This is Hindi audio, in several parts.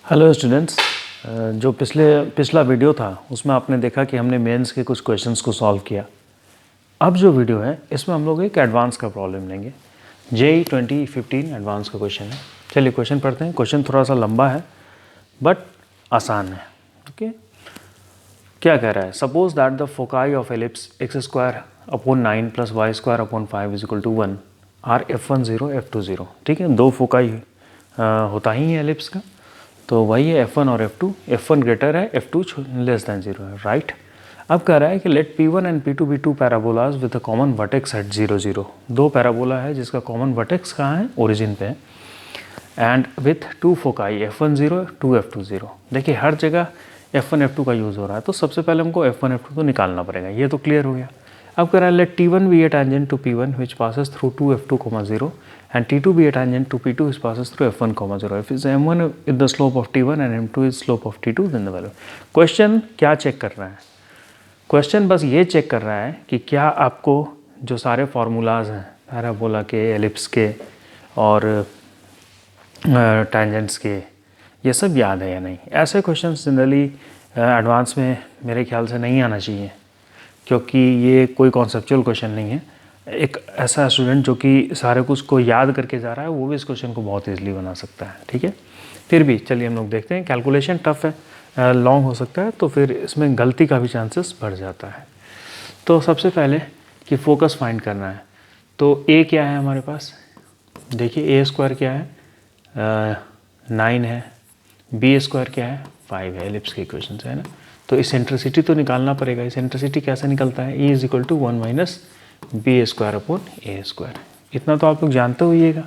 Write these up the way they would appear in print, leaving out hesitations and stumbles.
हेलो स्टूडेंट्स, जो पिछला वीडियो था उसमें आपने देखा कि हमने मेंस के कुछ क्वेश्चंस को सॉल्व किया। अब जो वीडियो है इसमें हम लोग एक एडवांस का प्रॉब्लम लेंगे। JEE 2015 एडवांस का क्वेश्चन है। चलिए क्वेश्चन पढ़ते हैं। क्वेश्चन थोड़ा सा लंबा है बट आसान है। ओके, क्या कह रहा है? Suppose that the foci of ellipse x²/9 + y²/5 = 1 are f1 0 f2 0। ठीक है, दो फोकाई होता ही है एलिप्स का, तो वही है f1 और f2। f1 ग्रेटर है, f2 लेस दैन 0 है, राइट। अब कह रहा है कि let p1 and p2 be two parabolas with a common vertex at 0 0। दो पैराबोला है जिसका कॉमन वर्टेक्स कहाँ है? ओरिजिन पे है। And with to foci f1 0 2 f2 0। देखिए हर जगह f1 f2 का यूज़ हो रहा है, तो सबसे पहले हमको f1 f2 तो निकालना पड़ेगा। ये तो क्लियर हो गया। अब कह रहा है let t1 be a tangent to p1 which passes through 2 f2, 0 and t2 be a tangent to p2 which passes through f1, 0. If is m1 is the slope of t1 and m2 is slope of t2, then the value. Question क्या चेक कर रहा है? क्वेश्चन बस ये चेक कर रहा है कि क्या आपको जो सारे फार्मूलाज हैं पैराबोला के, एलिप्स के और टेंजेंट्स के, ये सब याद है या नहीं। ऐसे क्वेश्चन जनरली एडवांस में मेरे ख्याल से नहीं आना चाहिए, क्योंकि ये कोई कॉन्सेप्चुअल क्वेश्चन नहीं है। एक ऐसा स्टूडेंट जो कि सारे कुछ को याद करके जा रहा है वो भी इस क्वेश्चन को बहुत ईजिली बना सकता है। ठीक है, फिर भी चलिए हम लोग देखते हैं। कैलकुलेशन टफ है, लॉन्ग हो सकता है, तो फिर इसमें गलती का भी चांसेस बढ़ जाता है। तो सबसे पहले कि फोकस फाइंड करना है, तो ए क्या है हमारे पास? देखिए a² क्या है? 9 है। b² क्या है? 5 है। एलिप्स के इक्वेशन है ना, तो इसेंट्रिसिटी तो निकालना पड़ेगा। इसेंट्रिसिटी कैसे निकलता है? E = 1 - b²/a²। इतना तो आप लोग जानते होइएगा।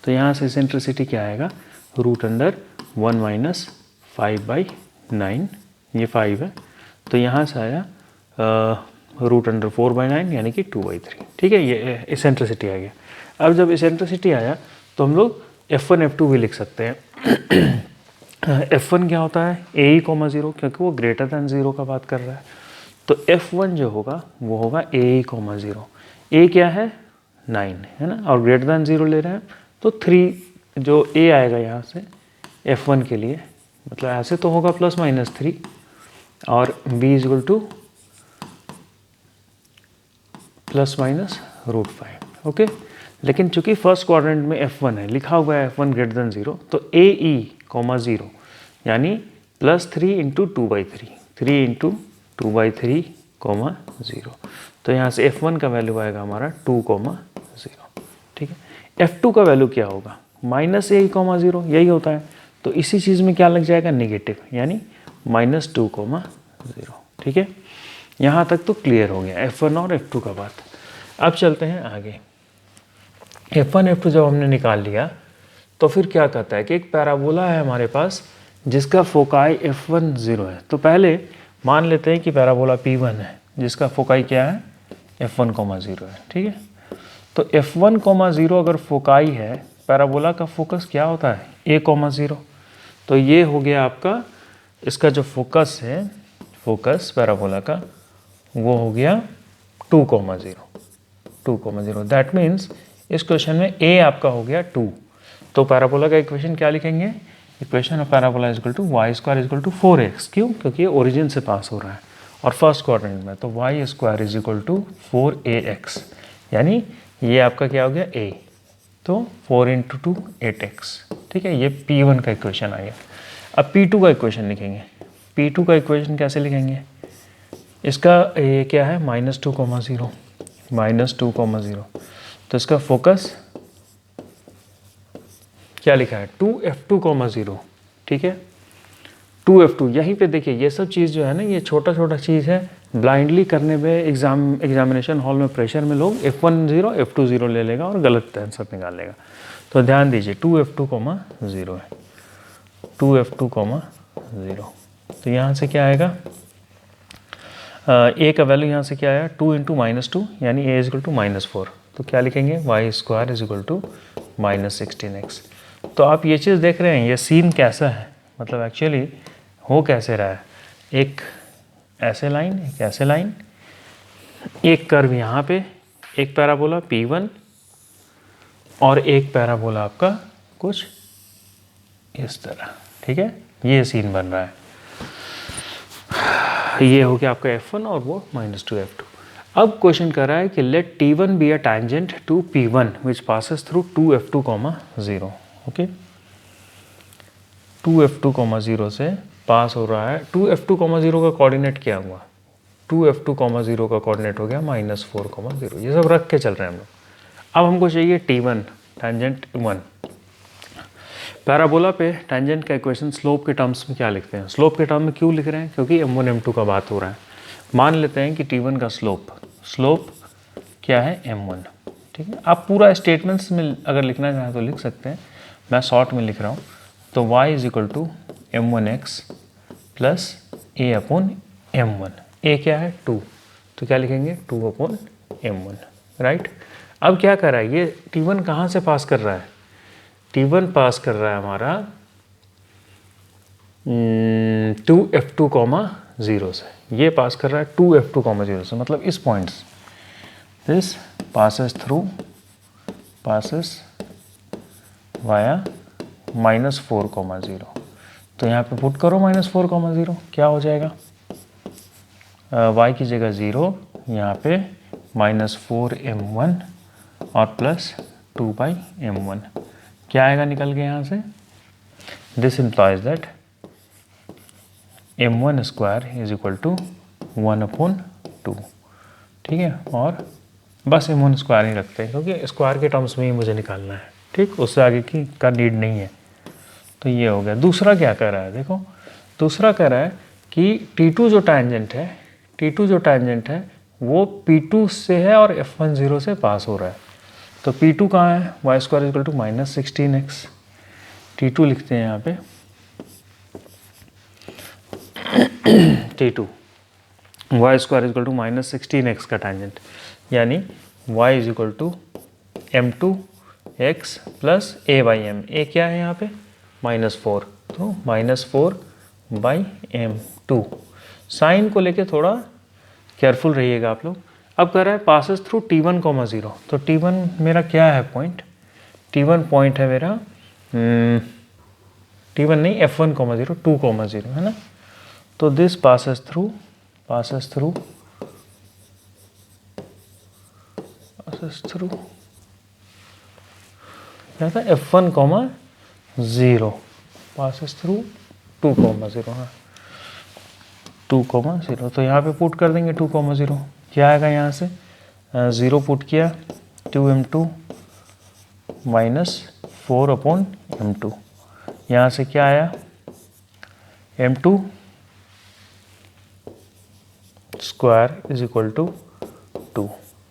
तो यहाँ से इसेंट्रिसिटी क्या आएगा? √1 - 5/9, ये 5 है, तो यहाँ से आया √4/9 यानी कि 2/3। ठीक है, ये इसेंट्रिसिटी आ गया। अब जब इसेंट्रिसिटी आया तो हम लोग f1 f2 भी लिख सकते हैं। f1 क्या होता है? a, 0, क्योंकि वो ग्रेटर दैन 0 का बात कर रहा है, तो f1 जो होगा वो होगा a, 0। a क्या है? 9 है ना, और ग्रेटर दैन 0 ले रहे हैं तो 3 जो a आएगा यहाँ से f1 के लिए, मतलब ऐसे तो होगा ±3, और b = ±√5। ओके, लेकिन चूंकि फर्स्ट क्वाड्रेंट में f1 है, लिखा हुआ है f1 ग्रेटर दैन 0, तो ae, 0 यानी +3 × 2/3, 3 × 2/3, 0। तो यहाँ से f1 का वैल्यू आएगा हमारा 2, 0। ठीक है, f2 का वैल्यू क्या होगा? -a, 0, यही होता है। तो इसी चीज़ में क्या लग जाएगा? नेगेटिव, यानी -2, 0। ठीक है, यहाँ तक तो क्लियर हो गया f1 और f2 का बात। अब चलते हैं आगे। f1 f2 जब हमने निकाल लिया तो फिर क्या कहता है कि एक पैराबोला है हमारे पास जिसका फोकाई f1 0 है। तो पहले मान लेते हैं कि पैराबोला p1 है जिसका फोकाई क्या है? f1, 0 है। ठीक है, तो f1, 0 अगर फोकाई है, पैराबोला का फोकस क्या होता है? a, 0। तो ये हो गया आपका, इसका जो फोकस है, फोकस पैराबोला का, वो हो गया 2, 0, 2, 0। दैट मीन्स इस क्वेश्चन में a आपका हो गया 2। तो पैराबोला का इक्वेशन क्या लिखेंगे? Equation of parabola = y² = 4x। क्यों? क्योंकि ये ओरिजिन से पास हो रहा है और फर्स्ट क्वाड्रेंट में, तो y² = 4ax, यानी ये आपका क्या हो गया? a। तो 4 × 2 8x। ठीक है, ये p1 का इक्वेशन आ गया। अब p2 का इक्वेशन लिखेंगे। p2 का इक्वेशन कैसे लिखेंगे? इसका ये क्या है? -2, 0, -2, 0। तो इसका फोकस क्या लिखा है? 2f2, 0। ठीक है, 2f2। यहीं पे देखिए ये सब चीज़ जो है ना, ये छोटा छोटा चीज़ है। ब्लाइंडली करने पे एग्जामिनेशन हॉल में प्रेशर में लोग f1 0 f2 0 ले लेगा और गलत आंसर निकाल लेगा। तो ध्यान दीजिए 2f2, 0 है, 2f2, 0। तो यहाँ से क्या आएगा? a का वैल्यू यहाँ से क्या आया? 2 × -2 यानी a = -4। तो क्या लिखेंगे? y² = -16x। तो आप ये चीज़ देख रहे हैं, ये सीन कैसा है, मतलब एक्चुअली हो कैसे रहा है। एक ऐसे लाइन, एक ऐसे लाइन, एक कर्व यहाँ पे, एक पैराबोला p1 और एक पैराबोला आपका कुछ इस तरह। ठीक है, ये सीन बन रहा है। ये हो गया आपका F1 और वो -2 F2। अब क्वेश्चन कर रहा है कि let T1 be a tangent to P1 which passes through 2F2, 0। Okay, 2F2, 0 से पास हो रहा है। 2F2, 0 का कोऑर्डिनेट क्या हुआ? 2F2, 0 का कोऑर्डिनेट हो गया -4, 0। ये सब रख के चल रहे हैं हम लोग। अब हमको चाहिए T1 टैंजेंट 1। पैराबोला पे टैंजेंट का इक्वेशन स्लोप के टर्म्स में क्या लिखते हैं? स्लोप के टर्म में क्यों लिख रहे हैं? क्योंकि m1 m2 का बात हो रहा है। मान लेते हैं कि T1 का स्लोप क्या है? m1। ठीक है, आप पूरा स्टेटमेंट्स में अगर लिखना चाहें तो लिख सकते हैं, मैं शॉर्ट में लिख रहा हूँ। तो y = m1x plus a/m1। a क्या है? 2, तो क्या लिखेंगे? 2/m1, right. अब क्या कर रहा है ये? T1 कहाँ से पास कर रहा है? T1 पास कर रहा है हमारा 2F2, 0 से। ये पास कर रहा है 2F2, 0 से, मतलब इस पॉइंट से। This passes via -4, 0। तो यहाँ पे पुट करो -4, 0, क्या हो जाएगा? y की जगह 0, यहाँ पे -4m1 और प्लस 2/m1। क्या आएगा निकल के यहाँ से? This implies that m1 square is equal to 1/2। ठीक है, और बस m1 स्क्वायर ही रखते हैं क्योंकि स्क्वायर के टर्म्स में ही मुझे निकालना है। ठीक, उससे आगे की का नीड नहीं है। तो ये हो गया। दूसरा क्या कह रहा है? देखो, दूसरा कह रहा है कि T2 जो टैंजेंट है वो P2 से है और F1 0 से पास हो रहा है। तो P2 कहाँ है? y² = -16x। T2 लिखते हैं यहाँ पे T2 y² = -16x का टैंजेंट, यानी y = m2x plus a/m। a क्या है यहाँ पे? -4, तो -4/m2। साइन को लेके थोड़ा केयरफुल रहिएगा आप लोग। अब कह रहा है पासेस थ्रू T1, 0। तो T1 मेरा क्या है पॉइंट? T1 पॉइंट है मेरा T1 नहीं, F1, 0, 2, 0 है ना। तो दिस पासेस थ्रू क्या था? F1, 0 passes through 2, 0। हाँ, 2, 0। तो यहाँ पे पुट कर देंगे 2, 0। क्या आएगा यहाँ से? 0 पुट किया, 2m2 -4/m2। यहाँ से क्या आया? m2 square is equal to 2।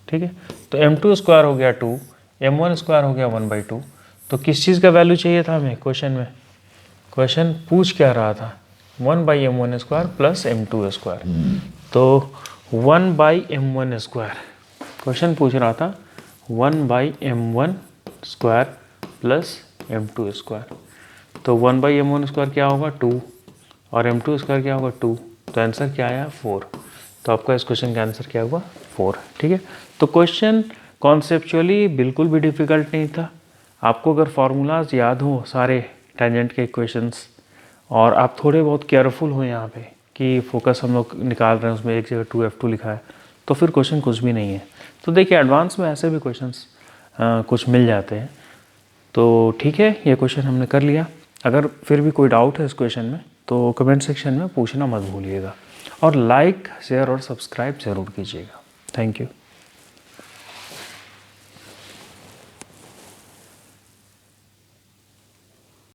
ठीक है, तो m2 स्क्वायर हो गया 2, m1 स्क्वायर हो गया 1/2। तो किस चीज़ का वैल्यू चाहिए था हमें? क्वेश्चन पूछ क्या रहा था? 1/m1 square plus m2 square. तो 1/m1 स्क्वायर क्वेश्चन पूछ रहा था, 1/m1 square plus m2 square. तो 1/m1 स्क्वायर क्या होगा? 2, और m2 स्क्वायर क्या होगा? 2। तो आंसर क्या आया? 4। तो आपका इस क्वेश्चन का आंसर क्या हुआ? 4। ठीक है, तो क्वेश्चन कॉन्सेप्चुअली बिल्कुल भी डिफ़िकल्ट नहीं था। आपको अगर फार्मूलाज याद हो सारे टेंजेंट के इक्वेशंस, और आप थोड़े बहुत केयरफुल हो यहाँ पे कि फोकस हम लोग निकाल रहे हैं, उसमें एक जगह 2F2 लिखा है, तो फिर क्वेश्चन कुछ भी नहीं है। तो देखिए, एडवांस में ऐसे भी क्वेश्चंस कुछ मिल जाते हैं। तो ठीक है, ये क्वेश्चन हमने कर लिया। अगर फिर भी कोई डाउट है इस क्वेश्चन में तो कमेंट सेक्शन में पूछना मत भूलिएगा, और लाइक, शेयर और सब्सक्राइब ज़रूर कीजिएगा। Thank you.